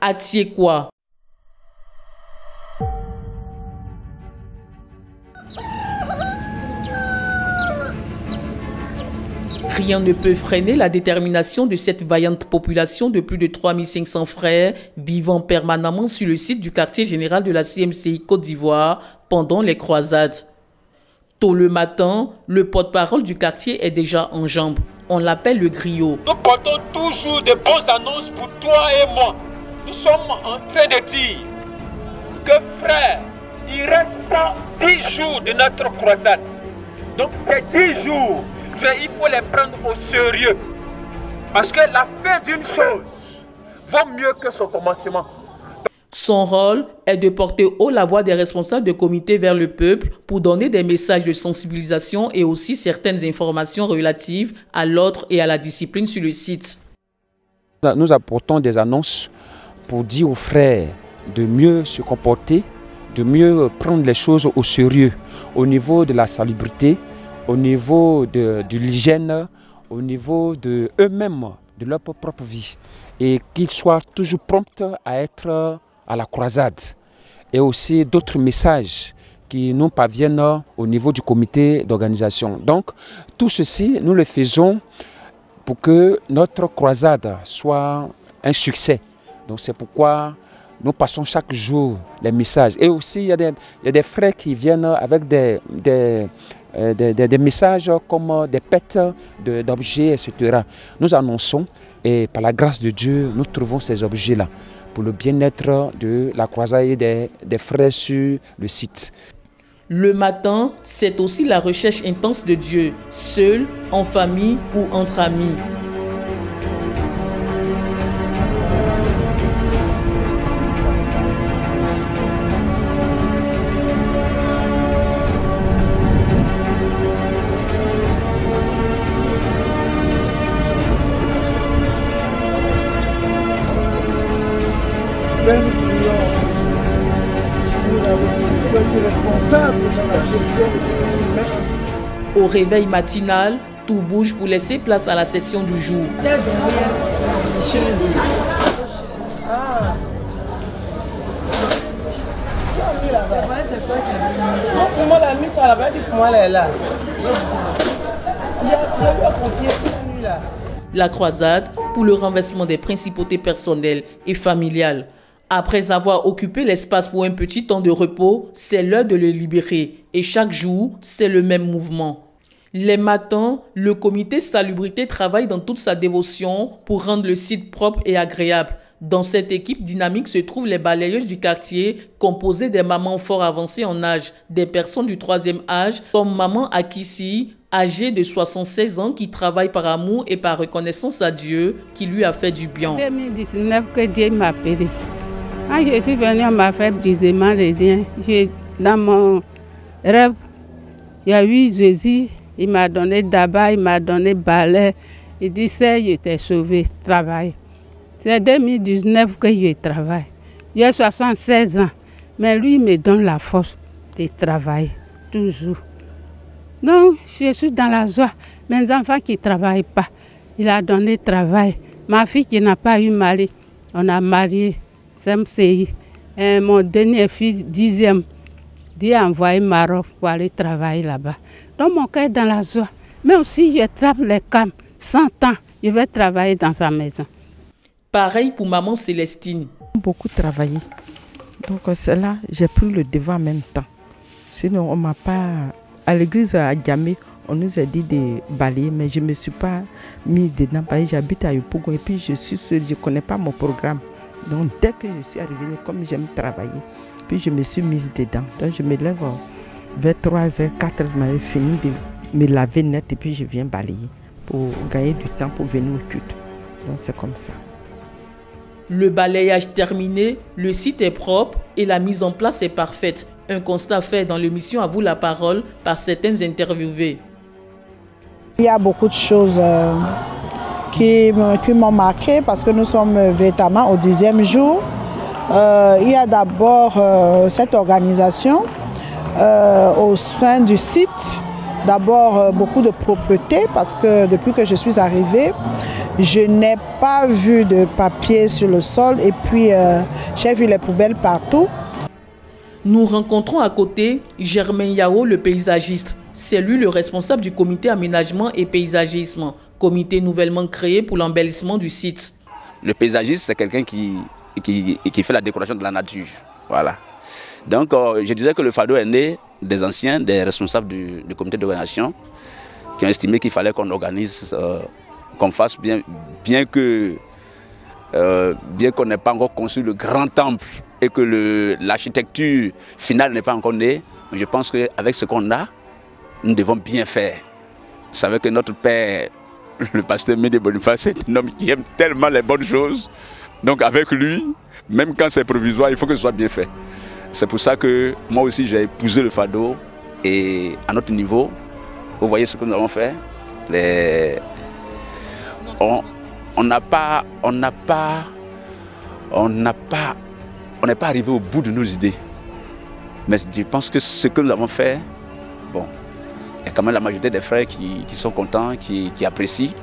à Tiekwa. Rien ne peut freiner la détermination de cette vaillante population de plus de 3500 frères vivant permanemment sur le site du quartier général de la CMCI Côte d'Ivoire pendant les croisades. Tôt le matin, le porte-parole du quartier est déjà en jambes. On l'appelle le griot. Nous portons toujours de bonnes annonces pour toi et moi. Nous sommes en train de dire que frère, il reste 10 jours de notre croisade. Donc ces 10 jours, il faut les prendre au sérieux. Parce que la fin d'une chose vaut mieux que son commencement. Son rôle est de porter haut la voix des responsables de comité vers le peuple pour donner des messages de sensibilisation et aussi certaines informations relatives à l'ordre et à la discipline sur le site. Nous apportons des annonces pour dire aux frères de mieux se comporter, de mieux prendre les choses au sérieux au niveau de la salubrité, au niveau de l'hygiène, au niveau de eux-mêmes, de leur propre vie. Et qu'ils soient toujours prompts à être à la croisade. Et aussi d'autres messages qui nous parviennent au niveau du comité d'organisation. Donc, tout ceci, nous le faisons pour que notre croisade soit un succès. Donc, c'est pourquoi nous passons chaque jour les messages. Et aussi, il y a des frères qui viennent avec des messages comme des pètes d'objets, etc. Nous annonçons et par la grâce de Dieu, nous trouvons ces objets-là pour le bien-être de la croisade et des frères sur le site. Le matin, c'est aussi la recherche intense de Dieu, seul, en famille ou entre amis. Au réveil matinal, tout bouge pour laisser place à la session du jour. La croisade pour le renversement des principautés personnelles et familiales. Après avoir occupé l'espace pour un petit temps de repos, c'est l'heure de le libérer. Et chaque jour, c'est le même mouvement. Les matins, le comité salubrité travaille dans toute sa dévotion pour rendre le site propre et agréable. Dans cette équipe dynamique se trouvent les balayeuses du quartier, composées des mamans fort avancées en âge, des personnes du 3e âge, comme maman Akissi, âgée de 76 ans, qui travaille par amour et par reconnaissance à Dieu, qui lui a fait du bien. 2019 que Dieu m'a appelé. Quand je suis venue, on m'a fait brisement les liens. Dans mon rêve, il y a eu Jésus, il m'a donné d'abord, il m'a donné balai. Il dit, c'est, je t'ai sauvé, travaille. C'est 2019 que je travaille. J'ai 76 ans, mais lui, il me donne la force de travailler, toujours. Donc, je suis dans la joie. Mes enfants qui ne travaillent pas, il a donné travail. Ma fille qui n'a pas eu mari, on a marié. CMCI. Mon dernier fils, 10e, Dieu a envoyé Maroc pour aller travailler là-bas. Donc mon cœur est dans la joie. Mais aussi, je trappe les camps. 100 ans, je vais travailler dans sa maison. Pareil pour maman Célestine. Beaucoup travaillé. Donc c'est là, j'ai pris le devant en même temps. Sinon, on m'a pas... À l'église à Djamé, on nous a dit de balayer, mais je ne me suis pas mis dedans. Parce que j'habite à Yopougon et puis je suis seule, je ne connais pas mon programme. Donc dès que je suis arrivée, comme j'aime travailler, puis je me suis mise dedans. Donc je me lève vers 3h, 4h, je fini de me laver net et puis je viens balayer pour gagner du temps pour venir au culte. Donc c'est comme ça. Le balayage terminé, le site est propre et la mise en place est parfaite. Un constat fait dans l'émission À vous la parole par certains interviewés. Il y a beaucoup de choses qui m'ont marqué parce que nous sommes véritablement au 10e jour. Il y a d'abord cette organisation au sein du site D'abord, beaucoup de propreté parce que depuis que je suis arrivée, je n'ai pas vu de papier sur le sol et puis j'ai vu les poubelles partout. Nous rencontrons à côté Germain Yao, le paysagiste. C'est lui le responsable du comité aménagement et paysagisme, comité nouvellement créé pour l'embellissement du site. Le paysagiste, c'est quelqu'un qui fait la décoration de la nature. Voilà. Donc, je disais que le Fado est né des anciens, des responsables du comité d'organisation, qui ont estimé qu'il fallait qu'on organise, qu'on fasse bien qu'on n'ait pas encore conçu le grand temple et que l'architecture finale n'est pas encore née. Je pense qu'avec ce qu'on a, nous devons bien faire. Vous savez que notre père, le pasteur Médé Boniface, est un homme qui aime tellement les bonnes choses. Donc avec lui, même quand c'est provisoire, il faut que ce soit bien fait. C'est pour ça que moi aussi j'ai épousé le Fado et à notre niveau, vous voyez ce que nous avons fait. On n'est pas arrivé au bout de nos idées. Mais je pense que ce que nous avons fait, bon, il y a quand même la majorité des frères qui sont contents, qui apprécient.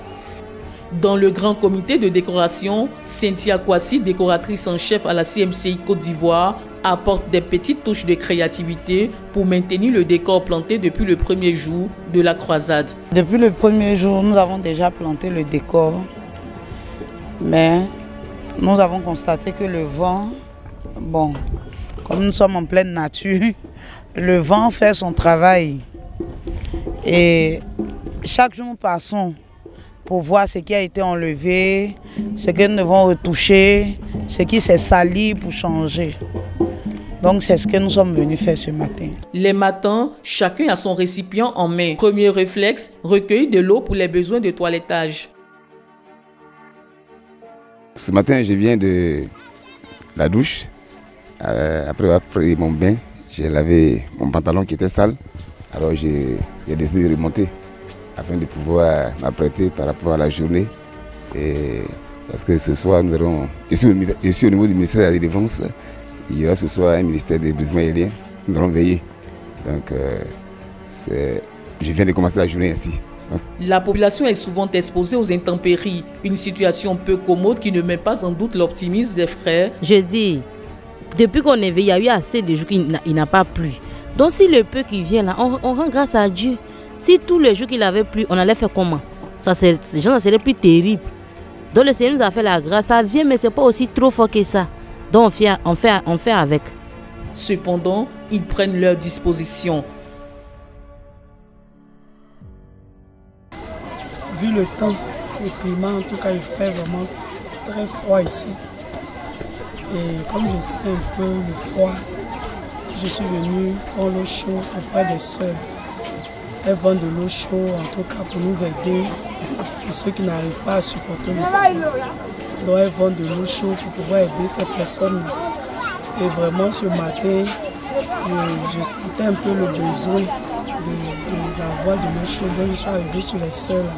Dans le grand comité de décoration, Cynthia Kwasi, décoratrice en chef à la CMCI Côte d'Ivoire, apporte des petites touches de créativité pour maintenir le décor planté depuis le premier jour de la croisade. Depuis le premier jour, nous avons déjà planté le décor, mais nous avons constaté que le vent, bon, comme nous sommes en pleine nature, le vent fait son travail. Et chaque jour nous passons pour voir ce qui a été enlevé, ce que nous devons retoucher, ce qui s'est sali pour changer. Donc c'est ce que nous sommes venus faire ce matin. Les matins, chacun a son récipient en main. Premier réflexe, recueillir de l'eau pour les besoins de toilettage. Ce matin, je viens de la douche. Après avoir pris mon bain, j'ai lavé mon pantalon qui était sale. Alors j'ai décidé de remonter afin de pouvoir m'apprêter par rapport à la journée. Et parce que ce soir, nous aurons, je suis au niveau du ministère de la Délivrance. Il y aura ce soir un ministère des Brisements aériens. Nous allons veiller. Donc, je viens de commencer la journée ainsi. La population est souvent exposée aux intempéries, une situation peu commode qui ne met pas en doute l'optimisme des frères. Je dis, depuis qu'on est venu, il y a eu assez de jours qu'il n'a pas plu. Donc si le peu qui vient là, on rend grâce à Dieu. Si tous les jours qu'il avait plu, on allait faire comment? Ça serait plus terrible. Donc le Seigneur nous a fait la grâce, ça vient mais ce n'est pas aussi trop fort que ça. Donc on fait avec. Cependant, ils prennent leurs dispositions. Vu le temps, le climat, en tout cas, il fait vraiment très froid ici. Et comme je sais un peu le froid, je suis venu prendre l'eau chaude auprès des sœurs. Elles vendent de l'eau chaude, en tout cas, pour nous aider, pour ceux qui n'arrivent pas à supporter le froid. Donc elles vendent de l'eau chaude pour pouvoir aider ces personnes-là. Et vraiment, ce matin, je sentais un peu le besoin d'avoir de l'eau chaude. Donc je suis arrivé chez les sœurs là,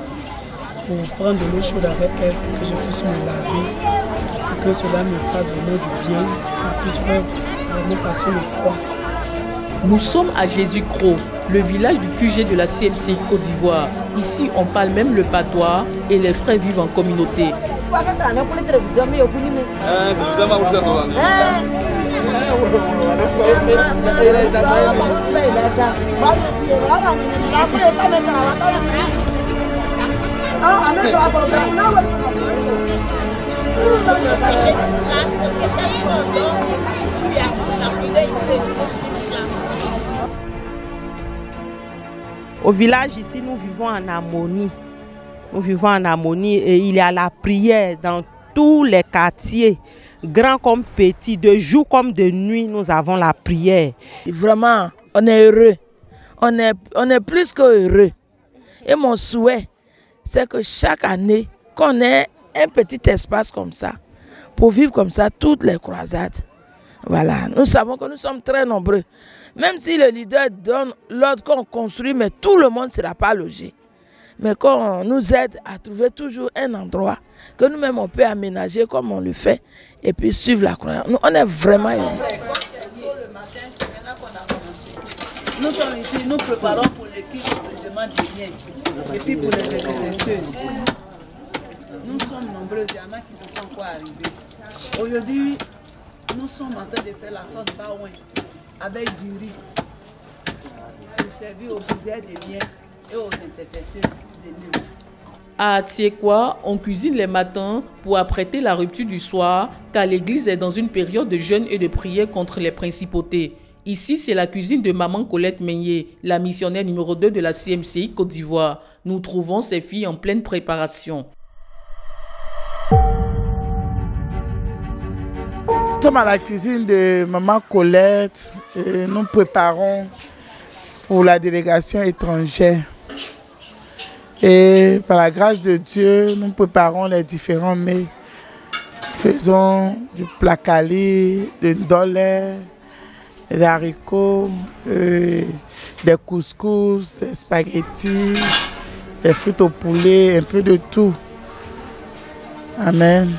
pour prendre de l'eau chaude avec elles, pour que je puisse me laver, et que cela me fasse vraiment du bien, ça puisse vraiment passer le froid. Nous sommes à Jésus-Cro, le village du QG de la CMCI Côte d'Ivoire. Ici, on parle même le patois et les frères vivent en communauté. Au village ici, nous vivons en harmonie. Nous vivons en harmonie et il y a la prière dans tous les quartiers, grands comme petits, de jour comme de nuit, nous avons la prière. Vraiment, on est heureux. On est plus que heureux. Et mon souhait, c'est que chaque année, qu'on ait un petit espace comme ça, pour vivre comme ça toutes les croisades. Voilà, nous savons que nous sommes très nombreux. Même si le leader donne l'ordre qu'on construit, mais tout le monde ne sera pas logé. Mais qu'on nous aide à trouver toujours un endroit que nous-mêmes on peut aménager comme on le fait et puis suivre la croix. On est vraiment heureux. Nous sommes ici, nous préparons pour l'équipe. vraiment de bien. Et puis pour les intercesseuses, nous sommes nombreux, il y en a qui ne sont pas encore arrivés. Aujourd'hui, nous sommes en train de faire la sauce baouin avec du riz pour servir aux briseurs de biens et aux intercesseuses de Dieu. À Atiekwa, on cuisine les matins pour apprêter la rupture du soir, car l'église est dans une période de jeûne et de prière contre les principautés. Ici, c'est la cuisine de Maman Colette Meigné, la missionnaire numéro 2 de la CMCI Côte d'Ivoire. Nous trouvons ces filles en pleine préparation. Nous sommes à la cuisine de Maman Colette et nous préparons pour la délégation étrangère. Et par la grâce de Dieu, nous préparons les différents mets. Faisons du placali, de ndolé, des haricots, des couscous, des spaghettis, des frites au poulet, un peu de tout. Amen.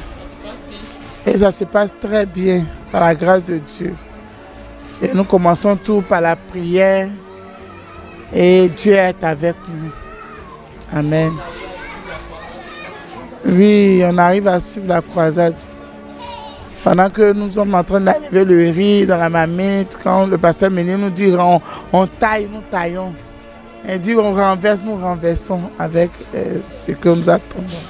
Et ça se passe très bien par la grâce de Dieu. Et nous commençons tout par la prière et Dieu est avec nous. Amen. Oui, on arrive à suivre la croisade. Pendant que nous sommes en train d'enlever le riz dans la marmite, quand le pasteur Meigné nous dit on taille, nous taillons. Il dit on renverse, nous renversons avec ce que nous attendons.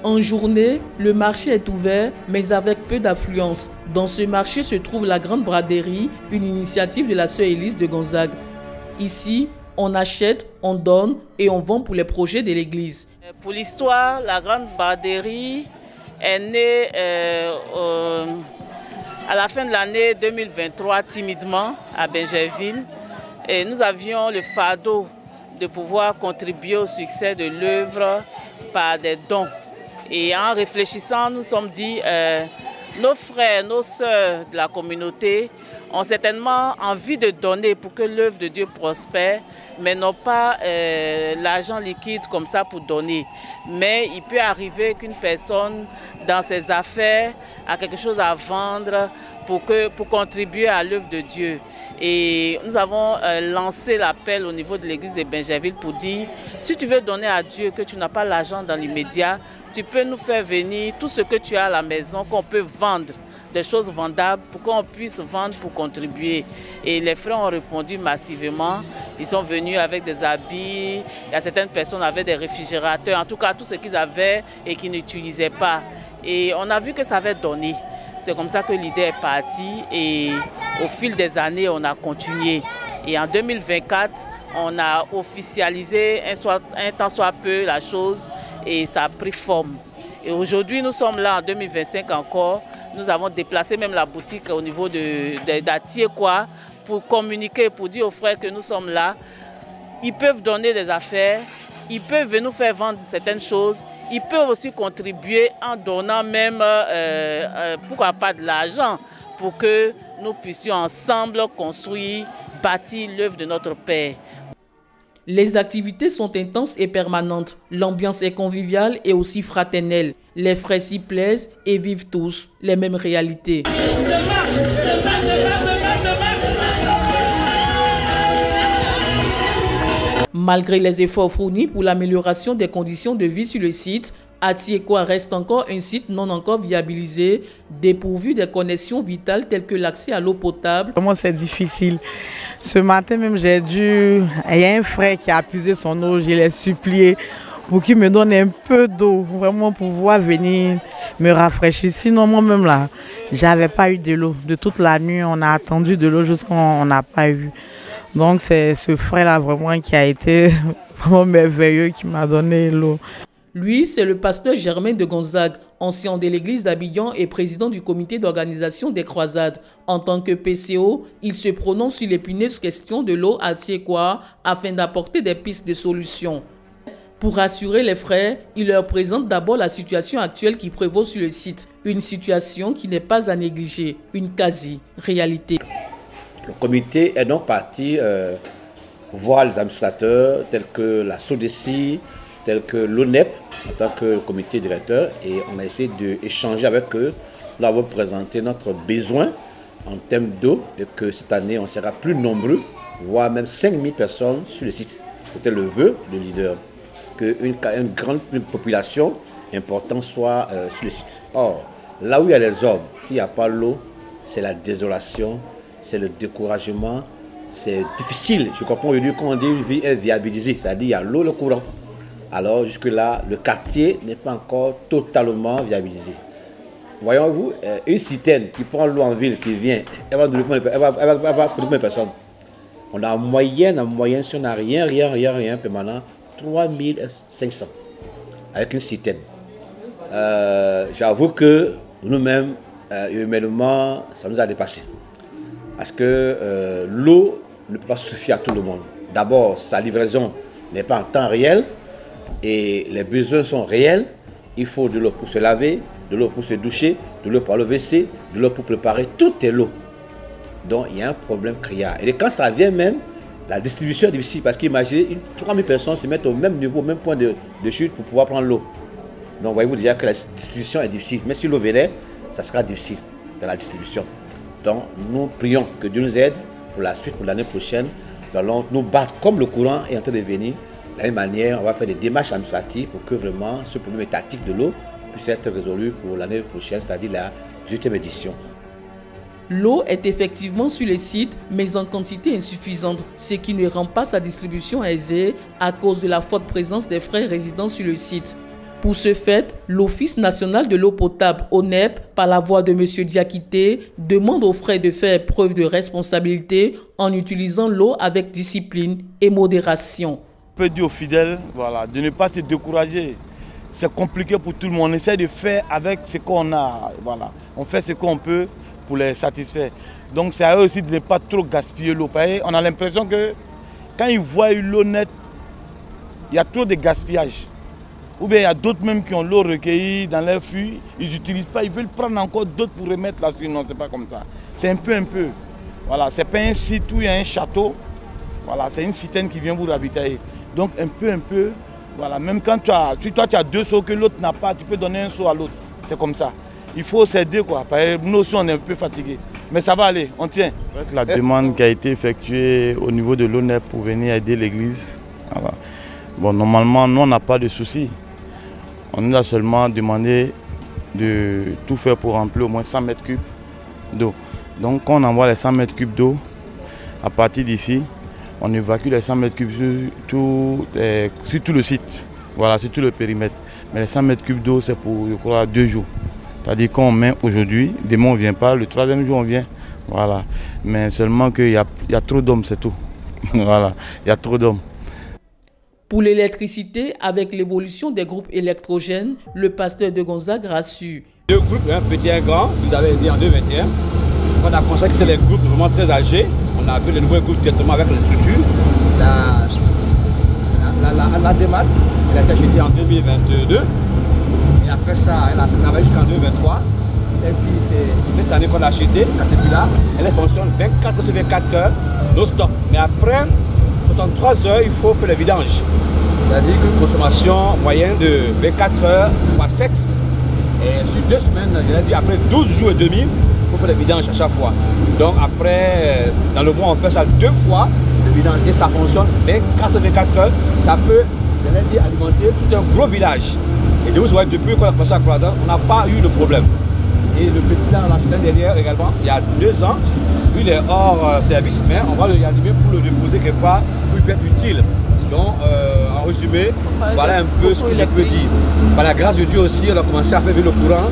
En journée, le marché est ouvert, mais avec peu d'affluence. Dans ce marché se trouve la Grande Braderie, une initiative de la sœur Élise de Gonzague. Ici, on achète, on donne et on vend pour les projets de l'église. Pour l'histoire, la Grande Braderie est née à la fin de l'année 2023, timidement, à Benjerville. Et nous avions le fardeau de pouvoir contribuer au succès de l'œuvre par des dons. Et en réfléchissant, nous nous sommes dit, nos frères, nos sœurs de la communauté ont certainement envie de donner pour que l'œuvre de Dieu prospère, mais n'ont pas l'argent liquide comme ça pour donner. Mais il peut arriver qu'une personne, dans ses affaires, a quelque chose à vendre pour contribuer à l'œuvre de Dieu. Et nous avons lancé l'appel au niveau de l'église de Benjerville pour dire, si tu veux donner à Dieu, que tu n'as pas l'argent dans l'immédiat, tu peux nous faire venir tout ce que tu as à la maison, qu'on peut vendre, des choses vendables, pour qu'on puisse vendre pour contribuer. Et les frères ont répondu massivement. Ils sont venus avec des habits, il y a certaines personnes avaient des réfrigérateurs, en tout cas tout ce qu'ils avaient et qu'ils n'utilisaient pas. Et on a vu que ça avait donné. C'est comme ça que l'idée est partie et au fil des années, on a continué. Et en 2024, on a officialisé un tant soit peu la chose et ça a pris forme. Et aujourd'hui, nous sommes là en 2025 encore. Nous avons déplacé même la boutique au niveau d'Atiekwa pour communiquer, pour dire aux frères que nous sommes là. Ils peuvent donner des affaires, ils peuvent nous faire vendre certaines choses, ils peuvent aussi contribuer en donnant même, pourquoi pas de l'argent, pour que nous puissions ensemble construire, bâtir l'œuvre de notre Père. Les activités sont intenses et permanentes. L'ambiance est conviviale et aussi fraternelle. Les frères s'y plaisent et vivent tous les mêmes réalités. Malgré les efforts fournis pour l'amélioration des conditions de vie sur le site, Atiekwa reste encore un site non encore viabilisé, dépourvu des connexions vitales telles que l'accès à l'eau potable. Comment c'est difficile. Ce matin même, il y a un frère qui a puisé son eau, je l'ai supplié pour qu'il me donne un peu d'eau, vraiment pour pouvoir venir me rafraîchir. Sinon, moi-même là, j'avais pas eu de l'eau. De toute la nuit, on a attendu de l'eau jusqu'à on n'a pas eu. Donc c'est ce frère-là vraiment qui a été vraiment merveilleux, qui m'a donné l'eau. Lui, c'est le pasteur Germain de Gonzague, ancien de l'église d'Abidjan et président du comité d'organisation des croisades. En tant que PCO, il se prononce sur l'épineuse question de l'eau à Atiekwa afin d'apporter des pistes de solutions. Pour rassurer les frères, il leur présente d'abord la situation actuelle qui prévaut sur le site. Une situation qui n'est pas à négliger, une quasi-réalité. Le comité est donc parti voir les administrateurs tels que la SODECI, tels que l'ONEP en tant que comité directeur, et on a essayé d'échanger avec eux. Nous avons présenté notre besoin en termes d'eau et que cette année on sera plus nombreux voire même 5000 personnes sur le site. C'était le vœu du leader, qu'une grande population importante soit sur le site. Or, là où il y a les hommes, s'il n'y a pas l'eau, c'est la désolation, c'est le découragement, c'est difficile. Je comprends aujourd'hui quand on dit une vie est viabilisée, c'est-à-dire il y a l'eau, le courant. Alors jusque-là, le quartier n'est pas encore totalement viabilisé. Voyons-vous, une citerne qui prend l'eau en ville, qui vient, elle va fournir combien de personnes? On a en moyenne, si on n'a rien permanent, 3500 avec une citerne. J'avoue que nous-mêmes, humainement, ça nous a dépassé. Parce que l'eau ne peut pas suffire à tout le monde. D'abord, sa livraison n'est pas en temps réel et les besoins sont réels. Il faut de l'eau pour se laver, de l'eau pour se doucher, de l'eau pour le WC, de l'eau pour préparer. Tout est l'eau. Donc, il y a un problème criard. Et quand ça vient même, la distribution est difficile parce qu'imaginez, 3000 personnes se mettent au même niveau, au même point de chute pour pouvoir prendre l'eau. Donc, voyez-vous déjà que la distribution est difficile. Mais si l'eau venait, ça sera difficile dans la distribution. Donc, nous prions que Dieu nous aide pour la suite, pour l'année prochaine. Nous allons nous battre comme le courant est en train de venir. De la même manière, on va faire des démarches administratives pour que vraiment ce problème étatique de l'eau puisse être résolu pour l'année prochaine, c'est-à-dire la 18e édition. L'eau est effectivement sur les sites, mais en quantité insuffisante, ce qui ne rend pas sa distribution aisée à cause de la forte présence des frères résidant sur le site. Pour ce fait, l'Office national de l'eau potable, ONEP, par la voix de M. Diakité, demande aux frères de faire preuve de responsabilité en utilisant l'eau avec discipline et modération. On peut dire aux fidèles de ne pas se décourager. C'est compliqué pour tout le monde. On essaie de faire avec ce qu'on a. On fait ce qu'on peut pour les satisfaire. Donc c'est à eux aussi de ne pas trop gaspiller l'eau. On a l'impression que quand ils voient l'eau nette, il y a trop de gaspillage. Ou bien il y a d'autres même qui ont l'eau recueillie dans leur fût, ils n'utilisent pas, ils veulent prendre encore d'autres pour remettre là-dessus. Non, c'est pas comme ça. C'est un peu. Voilà, c'est pas un site où il y a un château. Voilà, c'est une citerne qui vient vous ravitailler. Donc un peu, voilà, même quand toi tu as 2 seaux que l'autre n'a pas, tu peux donner un seau à l'autre. C'est comme ça. Il faut s'aider quoi. Nous aussi on est un peu fatigués. Mais ça va aller, on tient. La demande qui a été effectuée au niveau de l'ONEP pour venir aider l'église. Voilà. Bon, normalement, nous on n'a pas de soucis. On nous a seulement demandé de tout faire pour remplir au moins 100 mètres cubes d'eau. Donc quand on envoie les 100 mètres cubes d'eau, à partir d'ici, on évacue les 100 mètres cubes sur tout le site, voilà, sur tout le périmètre. Mais les 100 mètres cubes d'eau, c'est pour, je crois, 2 jours. C'est-à-dire qu'on met aujourd'hui, demain on ne vient pas, le 3e jour on vient. Voilà. Mais seulement qu'il y a trop d'hommes, c'est tout. Voilà, il y a trop d'hommes. Pour l'électricité, avec l'évolution des groupes électrogènes, le pasteur de Gonzague rassure. 2 groupes, un petit et un grand, vous avez dit en 2021. On a constaté que c'était les groupes vraiment très âgés. On a vu les nouveaux groupes directement avec les structures. La démarche, elle a été achetée en 2022. Et après ça, elle a travaillé jusqu'en 2023. Celle-ci, c'est cette année qu'on a acheté, Caterpillar. Elle fonctionne 24 sur 24 heures, no stop. Mais après 63 heures, il faut faire le vidange. C'est-à-dire qu'une consommation moyenne de 24 heures x 7. Et sur 2 semaines, je l'ai dit, après 12 jours et demi, il faut faire le vidange à chaque fois. Donc après, dans le mois, on fait ça 2 fois, le vidange. Et ça fonctionne 24 heures. Ça peut, je l'ai dit, alimenter tout un gros village. Et vous voyez, depuis qu'on a commencé à Croisade, on n'a pas eu de problème. Et le petit là, on l'a acheté derrière également, il y a 2 ans. Lui, il est hors service, mais on va le réanimer pour le déposer quelque part où il peut être utile. Donc, en résumé, voilà un peu ce que je peux dire. Par la grâce de Dieu aussi, on a commencé à faire le courant.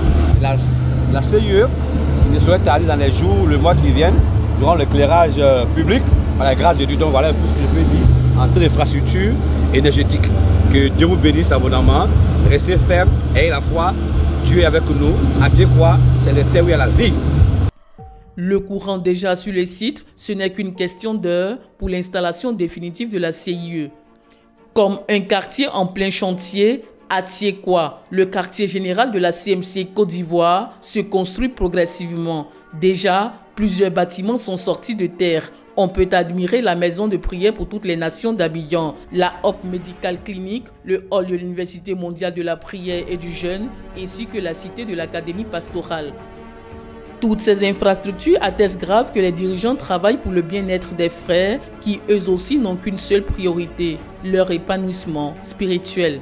La CIE, qui ne saurait tarder dans les jours, le mois qui viennent, durant l'éclairage public, par la grâce de Dieu. Donc, voilà un peu ce que je peux dire en termes d'infrastructure énergétique. Que Dieu vous bénisse abondamment. Restez ferme, ayez la foi. Dieu est avec nous. À Dieu quoi, c'est le terre où il y a la vie. Le courant déjà sur les sites, ce n'est qu'une question d'heure pour l'installation définitive de la CIE. Comme un quartier en plein chantier, Atiekwa, le quartier général de la CMC Côte d'Ivoire, se construit progressivement. Déjà, plusieurs bâtiments sont sortis de terre. On peut admirer la maison de prière pour toutes les nations d'Abidjan, la Hope Medical Clinic, le hall de l'Université mondiale de la prière et du jeûne, ainsi que la cité de l'Académie pastorale. Toutes ces infrastructures attestent grave que les dirigeants travaillent pour le bien-être des frères qui eux aussi n'ont qu'une seule priorité, leur épanouissement spirituel.